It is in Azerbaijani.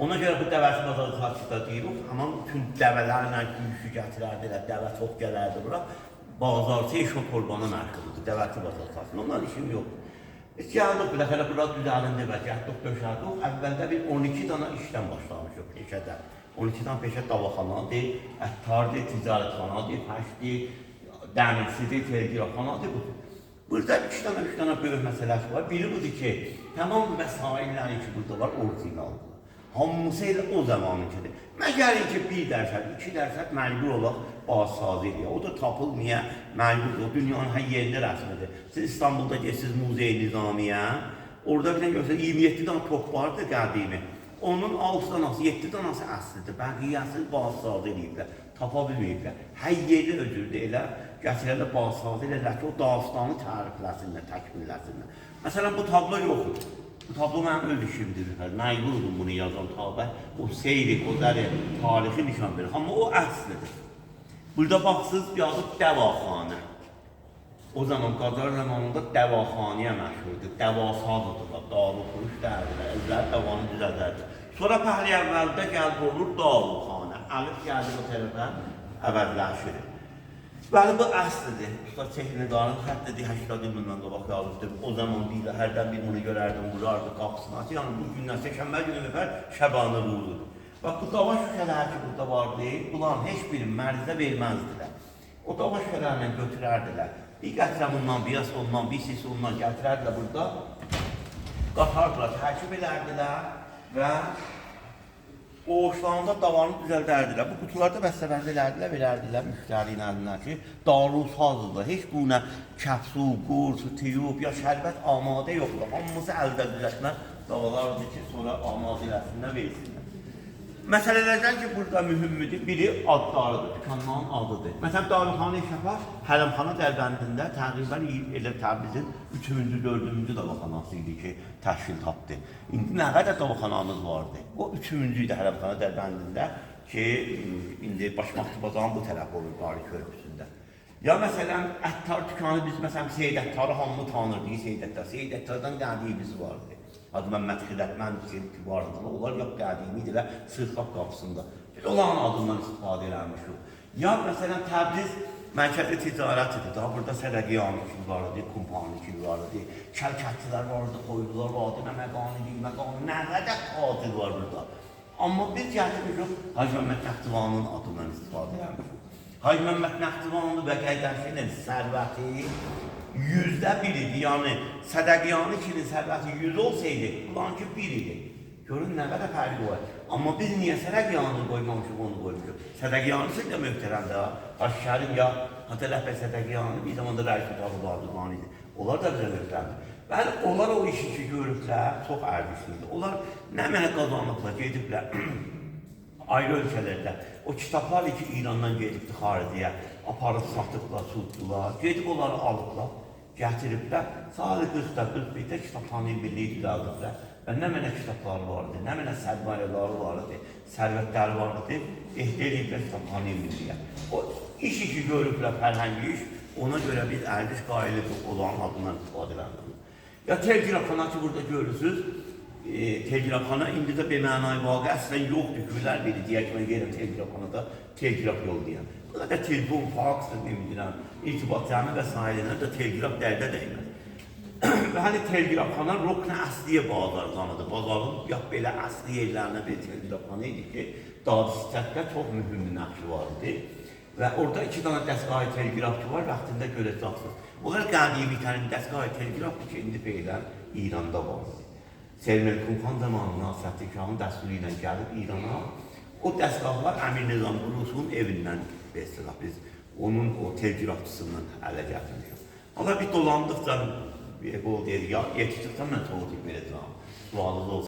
Ona görə bu dəvəsi bazarı xarçıda deyirik, amma bütün dəvələrlə gümüşü gətirərdilər, dəvə çox gələrdi bura. Bazarçı eşo torbanı mərkəzidir, dəvəsi bazarı xarçıda. Ondan işim yoxdur. Biz gəldik, biləkələ bura düzəlində və gəldik, döşərdik. Əvvəldə bir 12 dana işdən başlamışıq peşədə. 12 dana peşə davaxanadır, əttardır, ticarətxanadır, pəşdir, dəmirçidir, telgrafxanadır. Burada 3 dana böyük məsələsi var. Biri budur ki, tamam vəsailləri ki, burada var, orijinaldır. Hamısı elə o zamanınkidir. Məgərin ki, 1 dərsək, 2 dərsək məcbur olaq bazsazı eləyə. O da tapılmaya məcburdur. O dünyanın hər yerində rəsmidir. Siz İstanbulda geçsiniz Muzey Nizamiyə, orada bir görsən 27 dana top vardır qədimi. Onun 6 danası, 7 danası əslidir. Bəqiyyəsini bazsazı eləyiblər, tapa bilməyiblər. Hər yeri ödürdü elə, gətirərlər bazsazı eləyirlər ki, o dastanı tərifləsinlər, təkmilləsinlər. Məsələn, bu tablo yoxdur. Bu tablo mənim öz işimdir. Məcburdum bunu yazan tabə. O seyri, o tarixi nişan verir. Amma o əslidir. Burada baxsınız, yazıb dəvaxanə. O zaman Qacar zamanında dəvaxanəyə məşhurdur. Dəvasazıdırlar, daru kuruş dərdilər, özləri dəvanı düzədərdir. Sonra pəhli əvvəldə gəldi olur daruxanə. Əlif gəldi o tərəfə əvəzləşir. Bəli, bu əslidir. Usta Çehnidarın həddədir 80 il bundan qabaq yazıbdır. O zaman deyil, hərdən bir bunu görərdim, vurardı qapısına. Yəni bu gündən şənbə günü nəfər şəbanı vurur. Bax, bu dava şüşələri ki, burada vardı, bunların heç biri mərzə verməzdilər. O dava şüşələrlə götürərdilər. Bir qətrə bundan, bir yas ondan, bir sisi ondan gətirərdilər burada. Qatardılar, tərkib edərdilər və oğuşlarında davanı düzəldərdilər. Bu qutularda bəstəbəndə elədilər, verərdilər müştəri ilə ki, darusazdır. Heç buna kəpsul, qurs, tiyub ya şərbət amadə yoxdur. Hamısı əldə düzəltmək davalardır ki, sonra amadə eləsinlər, versinlər. Məsələlərdən ki, burada mühümmidir. Biri adlarıdır, dükanların adıdır. Məsələn, Darıxanə Şəfa Hərəmxana Dərbəndində təqribən elə Təbrizin 3-cü, 4-cü davaxanası idi ki, təşkil tapdı. İndi nə qədər davaxanamız vardı? O 3-cü idi Hərəmxana Dərbəndində ki, indi Başmaqçı bazarın bu tərəf olur, Qari körpüsündə. Ya məsələn, əttar dükanı biz məsələn Seyd Əttarı hamını tanırdı, Seyd Əttar. Seyd Əttardan qədimiz vardı. Adı Məmməd Xidətmənd vardılar, onlar yox qədimi idilər, Sırxaq qapısında. Onların adından istifadə edilmişdir. Ya məsələn, Təbriz mərkəzi ticarət idi, daha burada Sədəqiyanı kimi vardı, Kumpani kimi vardı, Şəlkətçilər vardı, Qoydular vardı, Məqani, nə qədər qatil var burada. Amma biz gətirmişik, Hacı Məmməd Nəxtivanın adından istifadə edilmişik. Hacı Məmməd Nəxtivanın və Qəydəşinin sərvəti %1 idi, yəni Sədəqiyanı kinin sərvəti 100 olsaydı, bulanki 1 idi. Görün nə qədər fərqi var. Amma biz niyə Sədəqiyanı qoymamışıq, onu qoymuşuq? Sədəqiyanı da möhtərəmdə, Aşşərim ya Hatələfə Sədəqiyanı bir zamanda rəis utağı vardı, onlar da bizə möhtərəmdir. Bəli, onlar o işi ki görüblər, çox ərzişlidir. Onlar nə mənə qazanlıqla gediblər, ayrı ölkələrdə. O kitablar ki, İrandan gedibdir xariciyə, aparıb satıblar, tutdular, gedib onları alıblar, gətiriblər. Sadəcə 40-41-də kitabxanayı birliyi düzəldiblər. Və nə mənə kitabları vardı, nə mənə sərmayələri vardı, sərvətləri vardı, ehdə ediblər kitabxanayı birliyə. O işi ki görüblər, fərhəngi iş, ona görə biz ərdiş qaili olan adından istifadə edildik. Ya telgrafxana ki, burada görürsünüz, telgrafxana indi də bəmənay vaqə əslən yoxdur, gülər biri deyək ki, mən gələm telgrafxanada telgraf yol deyəm. Burada da telefon, faks, irtibat cəmi və sahiləndə də telgraf dərdə dəyməz. Və həli telgrafxana rokna əsliyə bazarxanadır. Bazarın yox belə əsli yerlərinə bir telgrafxana idi ki, Dadistətdə çox mühüm nəqşi var idi. Və orada 2 dana dəstgahı telgrafçı var, vaxtında görəcəksiniz. Onlar qədimi tənin dəstgahı telgrafçı ki, indi beylən İranda var. Selmer Kumxan zamanı Nasirəddin Şahın dəsturu ilə gəlib İrana. O dəstgahlar Əmir Nizam Qurusun evindən bestirək. Biz onun o telgrafçısından ələ gətirmişik. Allah bir dolandıqca, bu deyir, ya yetişdikdən mən çoğu verəcəm. Sualınız olsun.